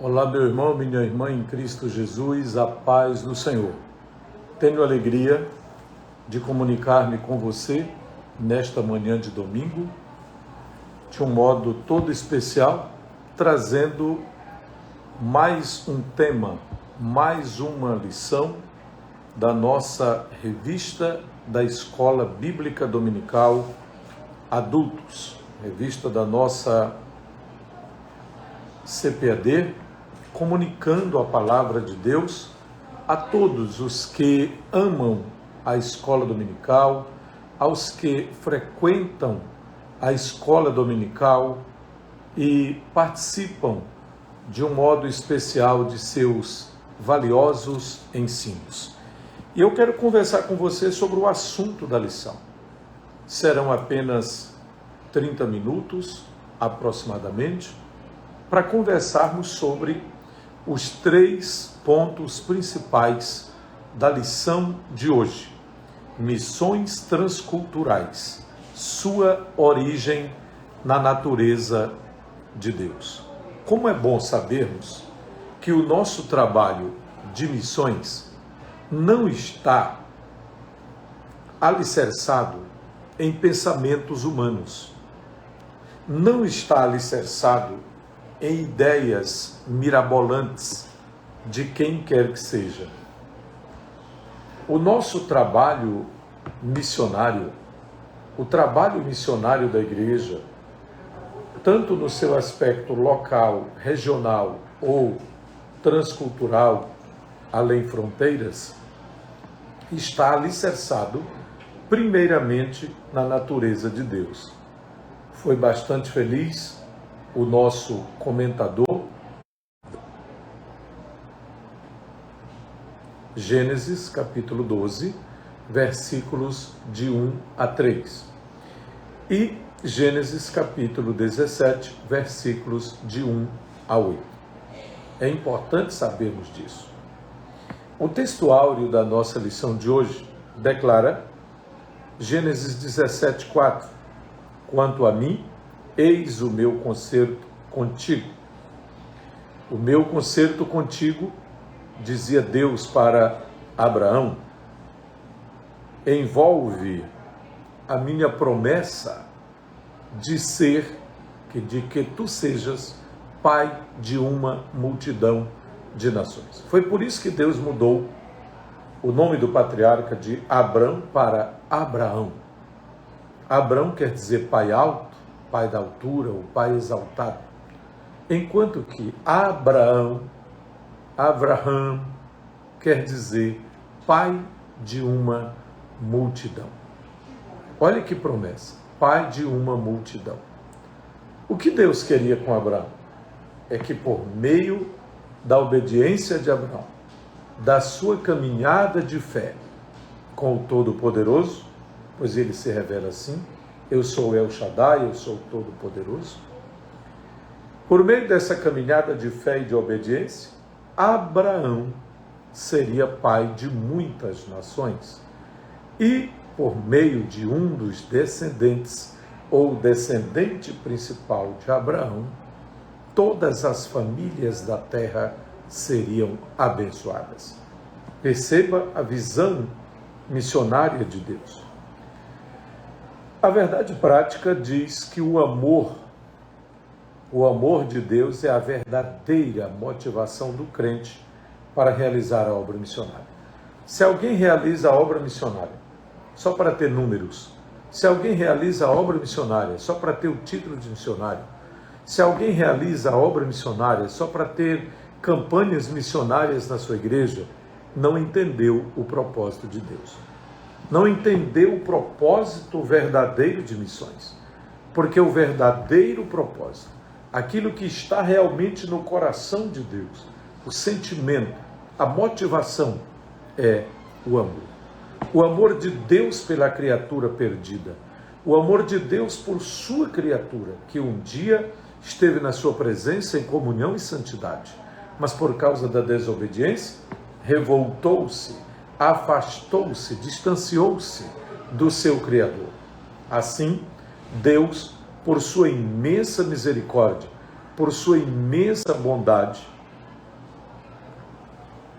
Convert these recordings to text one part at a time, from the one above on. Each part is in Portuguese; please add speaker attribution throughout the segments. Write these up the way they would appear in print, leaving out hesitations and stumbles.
Speaker 1: Olá, meu irmão, minha irmã em Cristo Jesus, a paz do Senhor. Tenho alegria de comunicar-me com você nesta manhã de domingo, de um modo todo especial, trazendo mais um tema, mais uma lição da nossa revista da Escola Bíblica Dominical Adultos, revista da nossa CPAD, comunicando a palavra de Deus a todos os que amam a escola dominical, aos que frequentam a escola dominical e participam de um modo especial de seus valiosos ensinos. E eu quero conversar com você sobre o assunto da lição. Serão apenas 30 minutos, aproximadamente, para conversarmos sobre os 3 pontos principais da lição de hoje. Missões transculturais, sua origem na natureza de Deus. Como é bom sabermos que o nosso trabalho de missões não está alicerçado em pensamentos humanos, não está alicerçado em ideias mirabolantes de quem quer que seja. O nosso trabalho missionário, o trabalho missionário da igreja, tanto no seu aspecto local, regional ou transcultural, além fronteiras, está alicerçado primeiramente na natureza de Deus. Foi bastante feliz o nosso comentador, Gênesis capítulo 12, versículos de 1 a 3. E Gênesis capítulo 17, versículos de 1 a 8. É importante sabermos disso. O texto áureo da nossa lição de hoje declara, Gênesis 17, 4, quanto a mim, eis o meu concerto contigo. O meu concerto contigo, dizia Deus para Abraão, envolve a minha promessa de que tu sejas pai de uma multidão de nações. Foi por isso que Deus mudou o nome do patriarca de Abrão para Abraão. Abrão quer dizer pai alto, pai da altura, o pai exaltado. Enquanto que Abraham, quer dizer pai de uma multidão. Olha que promessa, pai de uma multidão. O que Deus queria com Abraão? É que por meio da obediência de Abraão, da sua caminhada de fé com o Todo-Poderoso, pois ele se revela assim, eu sou El Shaddai, eu sou o Todo-Poderoso. Por meio dessa caminhada de fé e de obediência, Abraão seria pai de muitas nações. E por meio de um dos descendentes, ou descendente principal de Abraão, todas as famílias da terra seriam abençoadas. Perceba a visão missionária de Deus. A verdade prática diz que o amor de Deus é a verdadeira motivação do crente para realizar a obra missionária. Se alguém realiza a obra missionária só para ter números, se alguém realiza a obra missionária só para ter o título de missionário, se alguém realiza a obra missionária só para ter campanhas missionárias na sua igreja, não entendeu o propósito de Deus. Não entendeu o propósito verdadeiro de missões. Porque o verdadeiro propósito, aquilo que está realmente no coração de Deus, o sentimento, a motivação é o amor. O amor de Deus pela criatura perdida. O amor de Deus por sua criatura, que um dia esteve na sua presença em comunhão e santidade, mas por causa da desobediência, revoltou-se, afastou-se, distanciou-se do seu Criador. Assim, Deus, por sua imensa misericórdia, por sua imensa bondade,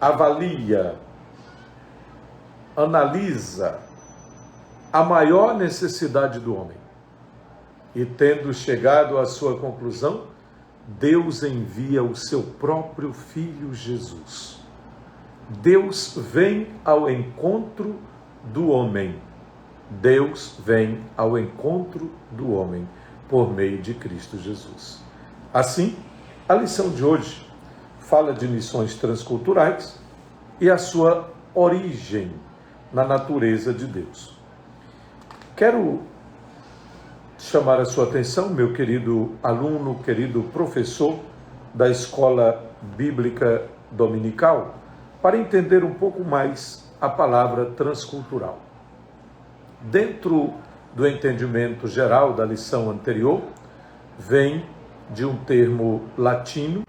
Speaker 1: avalia, analisa a maior necessidade do homem. E tendo chegado à sua conclusão, Deus envia o seu próprio Filho Jesus. Deus vem ao encontro do homem. Deus vem ao encontro do homem por meio de Cristo Jesus. Assim, a lição de hoje fala de missões transculturais e a sua origem na natureza de Deus. Quero chamar a sua atenção, meu querido aluno, querido professor da Escola Bíblica Dominical, para entender um pouco mais a palavra transcultural. Dentro do entendimento geral da lição anterior, vem de um termo latino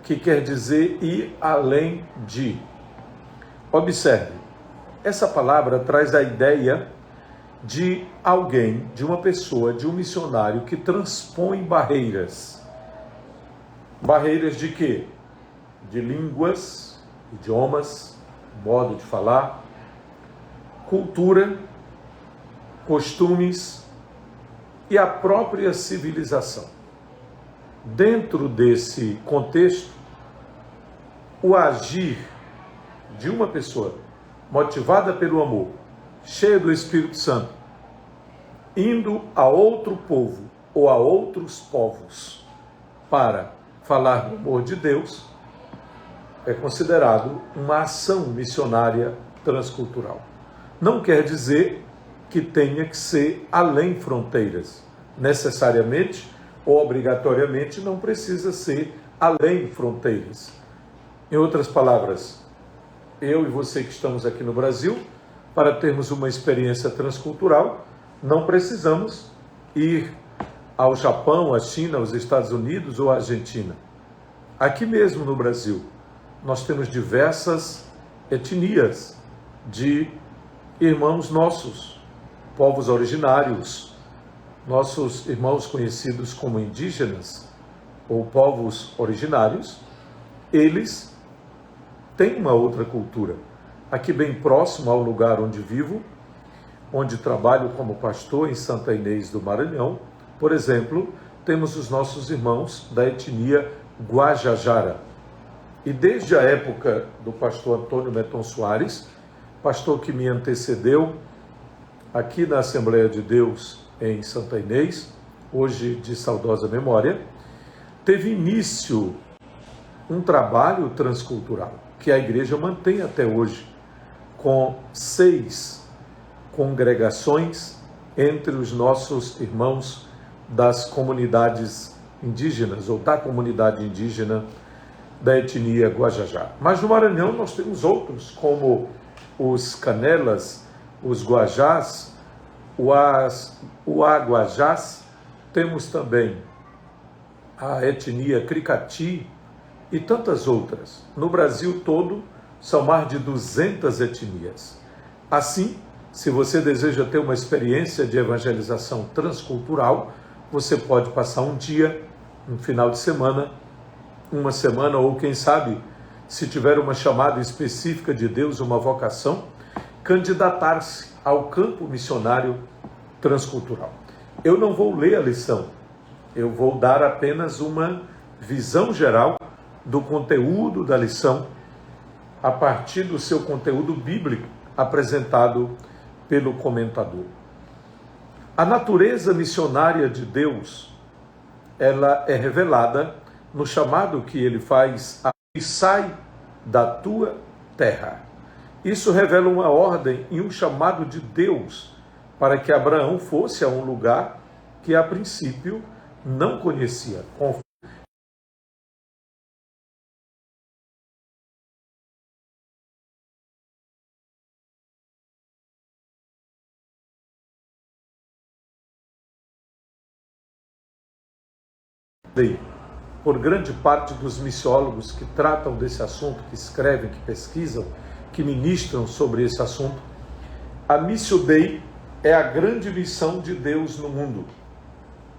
Speaker 1: que quer dizer ir além de. Observe, essa palavra traz a ideia de alguém, de uma pessoa, de um missionário que transpõe barreiras. Barreiras de quê? De línguas, idiomas, modo de falar, cultura, costumes e a própria civilização. Dentro desse contexto, o agir de uma pessoa motivada pelo amor, cheia do Espírito Santo, indo a outro povo ou a outros povos para falar do amor de Deus, é considerado uma ação missionária transcultural. Não quer dizer que tenha que ser além fronteiras. Necessariamente ou obrigatoriamente não precisa ser além fronteiras. Em outras palavras, eu e você que estamos aqui no Brasil, para termos uma experiência transcultural, não precisamos ir ao Japão, à China, aos Estados Unidos ou à Argentina. Aqui mesmo no Brasil, nós temos diversas etnias de irmãos nossos, povos originários, nossos irmãos conhecidos como indígenas ou povos originários. Eles têm uma outra cultura. Aqui bem próximo ao lugar onde vivo, onde trabalho como pastor em Santa Inês do Maranhão, por exemplo, temos os nossos irmãos da etnia Guajajara. E desde a época do pastor Antônio Meton Soares, pastor que me antecedeu aqui na Assembleia de Deus em Santa Inês, hoje de saudosa memória, teve início um trabalho transcultural que a igreja mantém até hoje, com 6 congregações entre os nossos irmãos das comunidades indígenas, ou da comunidade indígena da etnia Guajajá. Mas no Maranhão nós temos outros, como os Canelas, os Guajás, o Aguajás, temos também a etnia Cricati e tantas outras. No Brasil todo, são mais de 200 etnias. Assim, se você deseja ter uma experiência de evangelização transcultural, você pode passar um dia, um final de semana, uma semana, ou quem sabe, se tiver uma chamada específica de Deus, uma vocação, candidatar-se ao campo missionário transcultural. Eu não vou ler a lição, eu vou dar apenas uma visão geral do conteúdo da lição, a partir do seu conteúdo bíblico apresentado pelo comentador. A natureza missionária de Deus, ela é revelada no chamado que ele faz e sai da tua terra. Isso revela uma ordem e um chamado de Deus para que Abraão fosse a um lugar que a princípio não conhecia. Por grande parte dos missiólogos que tratam desse assunto, que escrevem, que pesquisam, que ministram sobre esse assunto, a Missio Dei é a grande missão de Deus no mundo.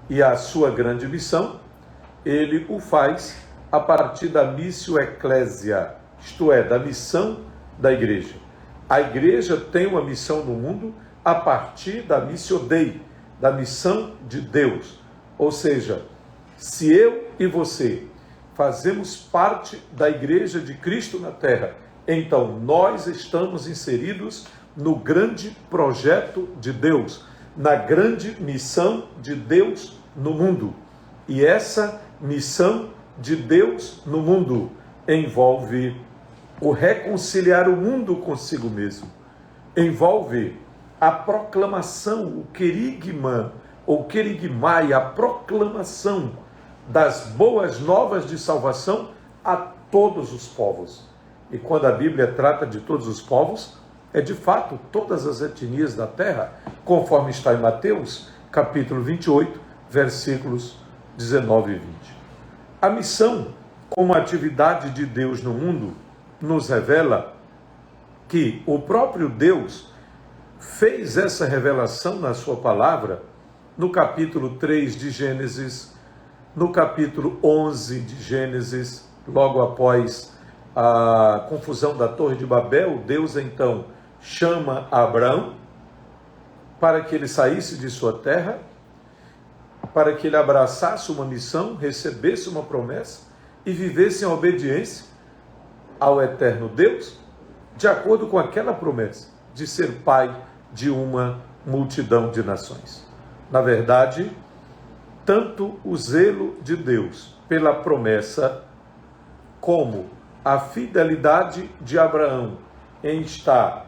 Speaker 1: E a sua grande missão, ele o faz a partir da Missio Ecclesia, isto é, da missão da igreja. A igreja tem uma missão no mundo a partir da missio Dei, da missão de Deus. Ou seja, se eu e você fazemos parte da igreja de Cristo na terra, então nós estamos inseridos no grande projeto de Deus, na grande missão de Deus no mundo. E essa missão de Deus no mundo envolve o reconciliar o mundo consigo mesmo, envolve a proclamação, o querigma, ou querigmai, a proclamação das boas novas de salvação a todos os povos. E quando a Bíblia trata de todos os povos, é de fato todas as etnias da terra, conforme está em Mateus, capítulo 28, versículos 19 e 20. A missão, como atividade de Deus no mundo, nos revela que o próprio Deus fez essa revelação na sua palavra no capítulo 3 de Gênesis, no capítulo 11 de Gênesis, logo após a confusão da Torre de Babel. Deus então chama Abraão para que ele saísse de sua terra, para que ele abraçasse uma missão, recebesse uma promessa e vivesse em obediência ao eterno Deus, de acordo com aquela promessa de ser pai de uma multidão de nações. Na verdade, tanto o zelo de Deus pela promessa, como a fidelidade de Abraão em estar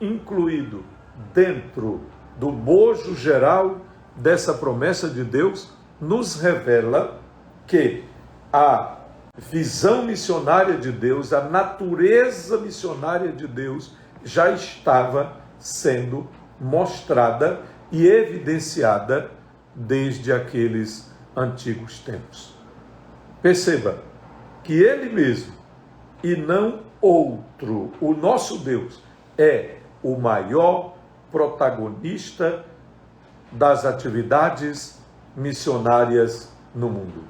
Speaker 1: incluído dentro do bojo geral dessa promessa de Deus, nos revela que a visão missionária de Deus, a natureza missionária de Deus já estava sendo mostrada e evidenciada desde aqueles antigos tempos. Perceba que Ele mesmo, e não outro, o nosso Deus, é o maior protagonista das atividades missionárias no mundo.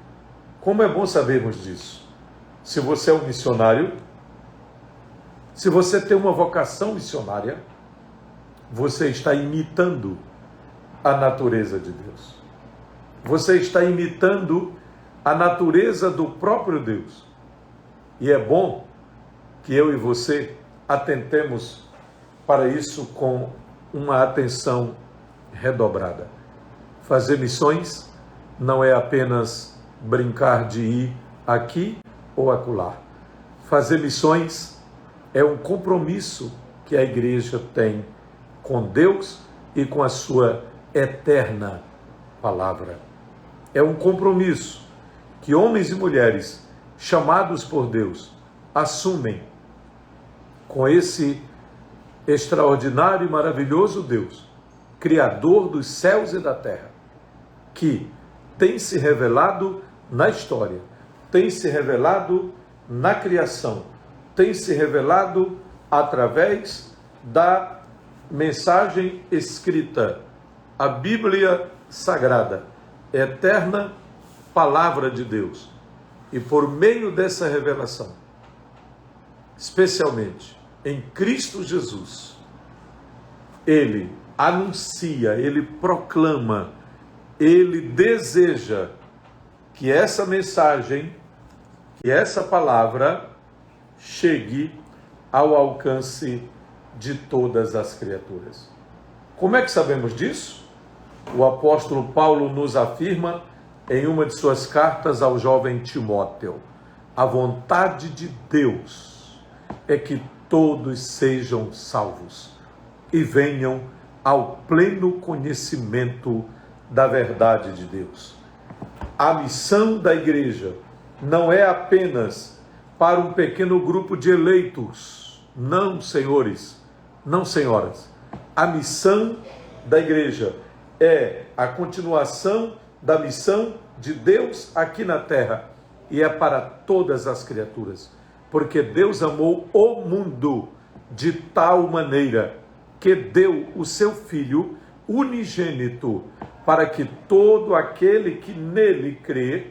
Speaker 1: Como é bom sabermos disso. Se você é um missionário, se você tem uma vocação missionária, você está imitando a natureza de Deus. Você está imitando a natureza do próprio Deus. E é bom que eu e você atentemos para isso com uma atenção redobrada. Fazer missões não é apenas brincar de ir aqui ou acolá. Fazer missões é um compromisso que a igreja tem com Deus e com a sua eterna palavra. É um compromisso que homens e mulheres chamados por Deus assumem com esse extraordinário e maravilhoso Deus, Criador dos céus e da terra, que tem se revelado na história, tem se revelado na criação, tem se revelado através da mensagem escrita, a Bíblia Sagrada, eterna palavra de Deus. E por meio dessa revelação, especialmente em Cristo Jesus, Ele anuncia, Ele proclama, Ele deseja que essa mensagem, que essa palavra chegue ao alcance de todas as criaturas. Como é que sabemos disso? O apóstolo Paulo nos afirma em uma de suas cartas ao jovem Timóteo: a vontade de Deus é que todos sejam salvos e venham ao pleno conhecimento da verdade de Deus. A missão da igreja não é apenas para um pequeno grupo de eleitos. Não, senhores, não, senhoras. A missão da igreja é a continuação da missão de Deus aqui na terra, e é para todas as criaturas, porque Deus amou o mundo de tal maneira que deu o seu Filho unigênito, para que todo aquele que nele crê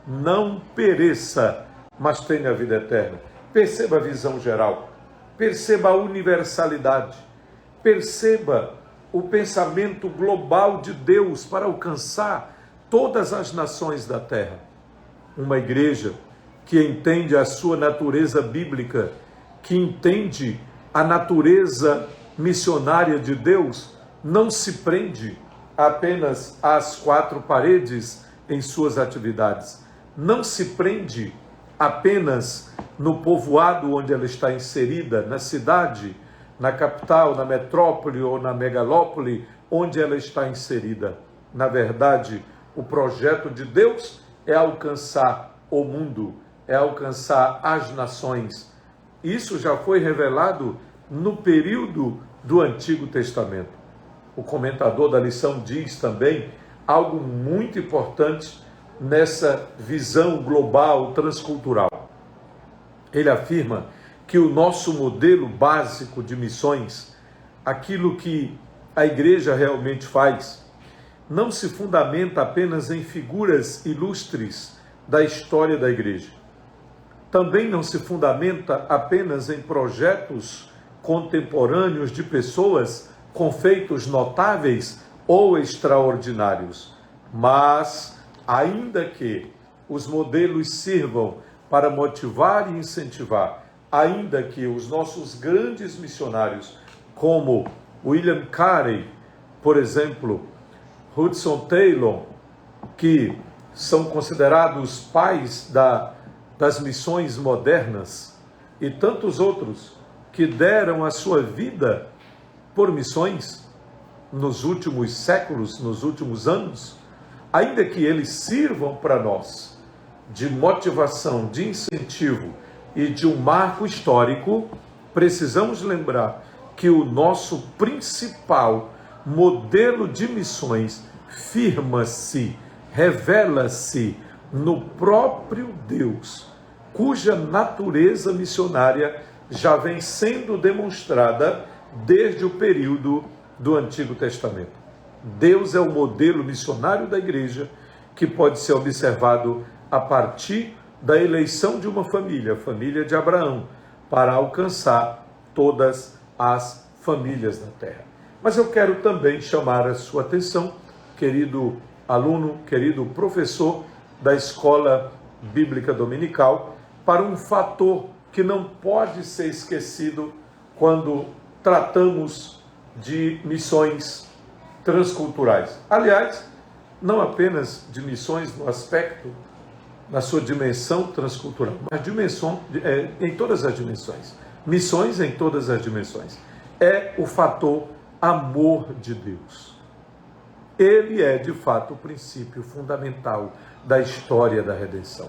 Speaker 1: não pereça, mas tenha a vida eterna. Perceba a visão geral, perceba a universalidade, perceba o pensamento global de Deus para alcançar todas as nações da terra. Uma igreja que entende a sua natureza bíblica, que entende a natureza missionária de Deus, não se prende apenas às quatro paredes em suas atividades, não se prende apenas no povoado onde ela está inserida, na cidade, na capital, na metrópole ou na megalópole onde ela está inserida. Na verdade, o projeto de Deus é alcançar o mundo, é alcançar as nações. Isso já foi revelado no período do Antigo Testamento. O comentador da lição diz também algo muito importante nessa visão global transcultural. Ele afirma que o nosso modelo básico de missões, aquilo que a igreja realmente faz, não se fundamenta apenas em figuras ilustres da história da igreja. Também não se fundamenta apenas em projetos contemporâneos de pessoas com feitos notáveis ou extraordinários, mas, ainda que os modelos sirvam para motivar e incentivar, ainda que os nossos grandes missionários, como William Carey, por exemplo, Hudson Taylor, que são considerados pais das missões modernas, e tantos outros que deram a sua vida por missões nos últimos séculos, nos últimos anos, ainda que eles sirvam para nós de motivação, de incentivo e de um marco histórico, precisamos lembrar que o nosso principal modelo de missões firma-se, revela-se no próprio Deus, cuja natureza missionária já vem sendo demonstrada desde o período do Antigo Testamento. Deus é o modelo missionário da igreja que pode ser observado a partir da eleição de uma família, a família de Abraão, para alcançar todas as famílias da terra. Mas eu quero também chamar a sua atenção, querido aluno, querido professor da Escola Bíblica Dominical, para um fator que não pode ser esquecido quando tratamos de missões transculturais. Aliás, não apenas de missões no aspecto, na sua dimensão transcultural, mas em todas as dimensões. Missões em todas as dimensões. É o fator amor de Deus. Ele é, de fato, o princípio fundamental da história da redenção.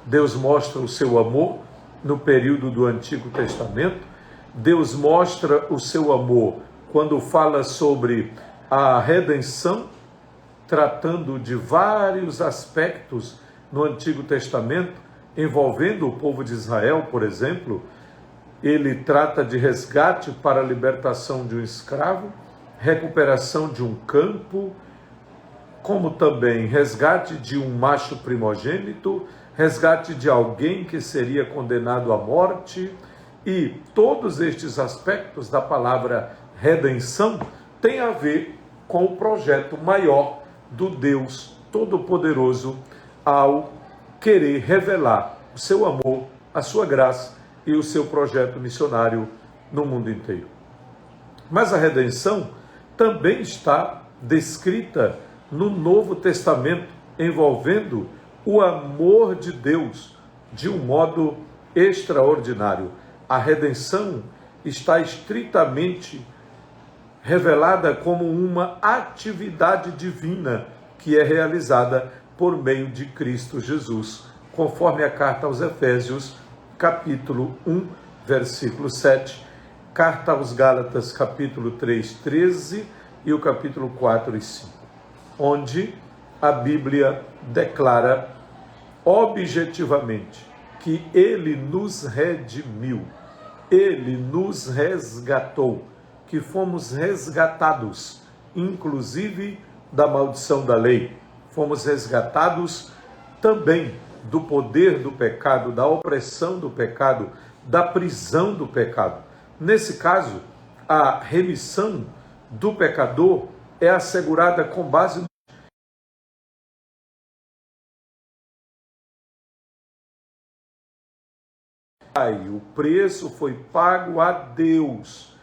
Speaker 1: Deus mostra o seu amor no período do Antigo Testamento. Deus mostra o seu amor quando fala sobre a redenção, tratando de vários aspectos no Antigo Testamento, envolvendo o povo de Israel, por exemplo. Ele trata de resgate para a libertação de um escravo, recuperação de um campo, como também resgate de um macho primogênito, resgate de alguém que seria condenado à morte. E todos estes aspectos da palavra redenção têm a ver com o projeto maior do Deus Todo-Poderoso ao querer revelar o seu amor, a sua graça e o seu projeto missionário no mundo inteiro. Mas a redenção também está descrita no Novo Testamento, envolvendo o amor de Deus de um modo extraordinário. A redenção está estritamente revelada como uma atividade divina que é realizada por meio de Cristo Jesus, conforme a carta aos Efésios, capítulo 1, versículo 7, carta aos Gálatas, capítulo 3, 13 e o capítulo 4 e 5, onde a Bíblia declara objetivamente que Ele nos redimiu, Ele nos resgatou, que fomos resgatados, inclusive da maldição da lei. Fomos resgatados também do poder do pecado, da opressão do pecado, da prisão do pecado. Nesse caso, a remissão do pecador é assegurada com base no Pai. O preço foi pago a Deus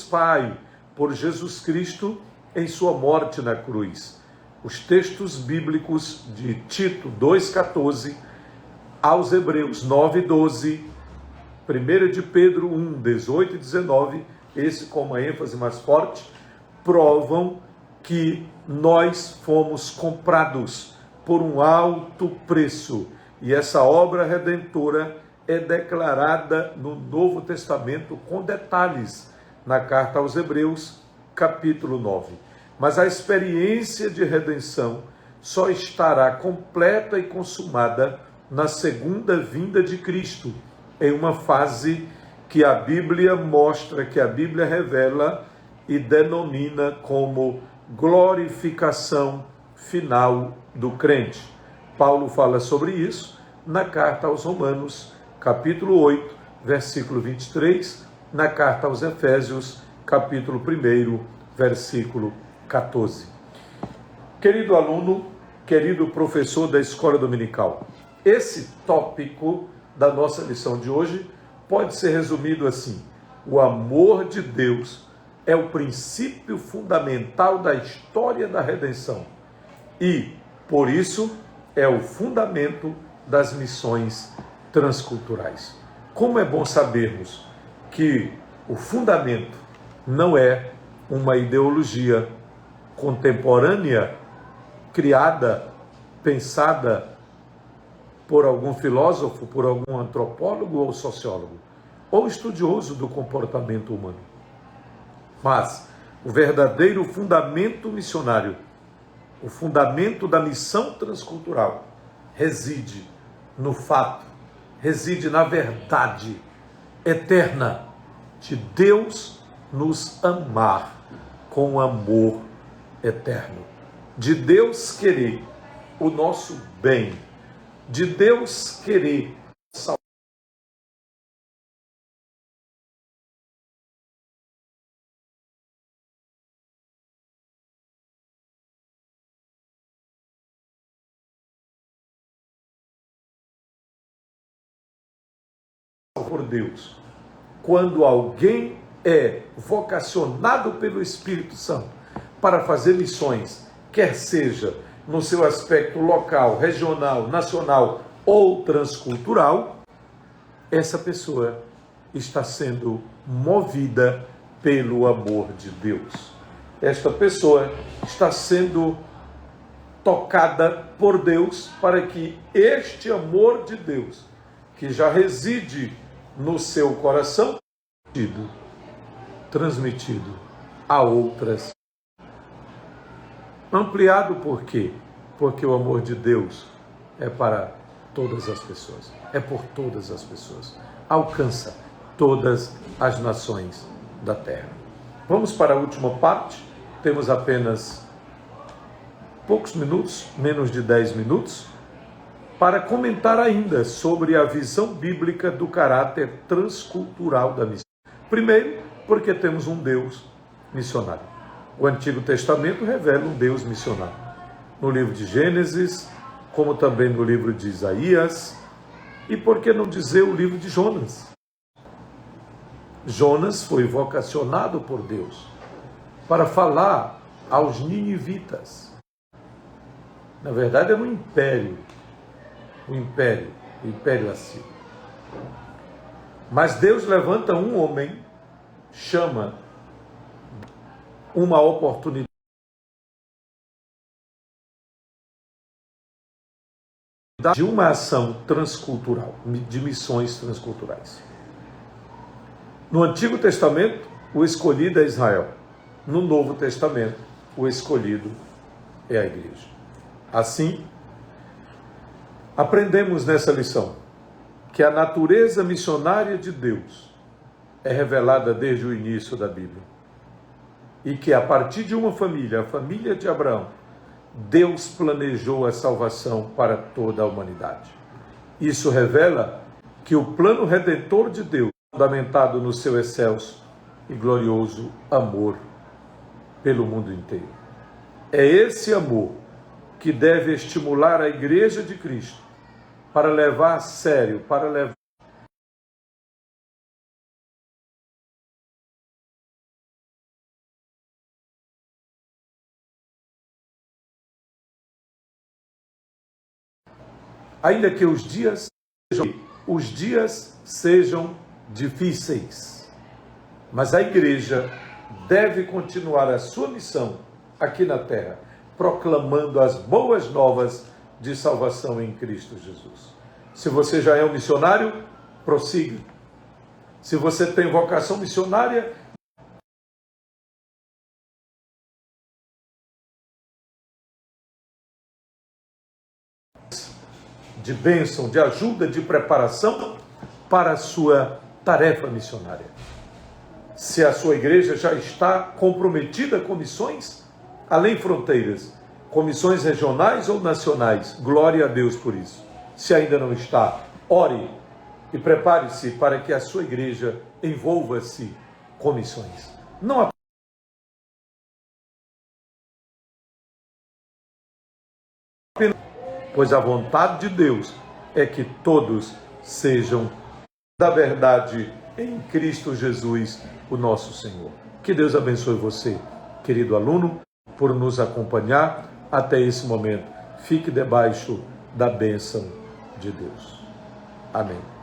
Speaker 1: Pai, por Jesus Cristo em sua morte na cruz. Os textos bíblicos de Tito 2,14 aos Hebreus 9,12, 1 de Pedro 1, 18 e 19, esse com uma ênfase mais forte, provam que nós fomos comprados por um alto preço. E essa obra redentora é declarada no Novo Testamento com detalhes, na carta aos Hebreus, capítulo 9. Mas a experiência de redenção só estará completa e consumada na segunda vinda de Cristo, em uma fase que a Bíblia mostra, que a Bíblia revela e denomina como glorificação final do crente. Paulo fala sobre isso na carta aos Romanos, capítulo 8, versículo 23, na carta aos Efésios, capítulo 1, versículo 14. Querido aluno, querido professor da escola dominical, esse tópico da nossa lição de hoje pode ser resumido assim: o amor de Deus é o princípio fundamental da história da redenção e, por isso, é o fundamento das missões transculturais. Como é bom sabermos que o fundamento não é uma ideologia contemporânea criada, pensada por algum filósofo, por algum antropólogo ou sociólogo, ou estudioso do comportamento humano. Mas o verdadeiro fundamento missionário, o fundamento da missão transcultural, reside no fato, reside na verdade eterna de Deus nos amar com amor eterno, de Deus querer o nosso bem, de Deus querer salvar por Deus. Quando alguém é vocacionado pelo Espírito Santo para fazer missões, quer seja no seu aspecto local, regional, nacional ou transcultural, essa pessoa está sendo movida pelo amor de Deus. Esta pessoa está sendo tocada por Deus para que este amor de Deus, que já reside no seu coração, transmitido a outras. Ampliado por quê? Porque o amor de Deus é para todas as pessoas, é por todas as pessoas, alcança todas as nações da terra. Vamos para a última parte, temos apenas poucos minutos, menos de 10 minutos, para comentar ainda sobre a visão bíblica do caráter transcultural da missão. Primeiro, porque temos um Deus missionário. O Antigo Testamento revela um Deus missionário. No livro de Gênesis, como também no livro de Isaías, e por que não dizer o livro de Jonas? Jonas foi vocacionado por Deus para falar aos ninivitas. Na verdade, era um império, o império assírio. Mas Deus levanta um homem, chama uma oportunidade de uma ação transcultural, de missões transculturais. No Antigo Testamento, o escolhido é Israel. No Novo Testamento, o escolhido é a igreja. Assim, aprendemos nessa lição que a natureza missionária de Deus é revelada desde o início da Bíblia. E que a partir de uma família, a família de Abraão, Deus planejou a salvação para toda a humanidade. Isso revela que o plano redentor de Deus, fundamentado no seu excelso e glorioso amor pelo mundo inteiro. É esse amor que deve estimular a Igreja de Cristo para levar a sério, ainda que os dias sejam difíceis, mas a Igreja deve continuar a sua missão aqui na terra, proclamando as boas novas de salvação em Cristo Jesus. Se você já é um missionário, prossiga. Se você tem vocação missionária, de bênção, de ajuda, de preparação para a sua tarefa missionária. Se a sua igreja já está comprometida com missões além fronteiras, com missões regionais ou nacionais, glória a Deus por isso. Se ainda não está, ore e prepare-se para que a sua igreja envolva-se com missões. Não apenas, pois a vontade de Deus é que todos sejam da verdade em Cristo Jesus, o nosso Senhor. Que Deus abençoe você, querido aluno, por nos acompanhar até esse momento. Fique debaixo da bênção de Deus. Amém.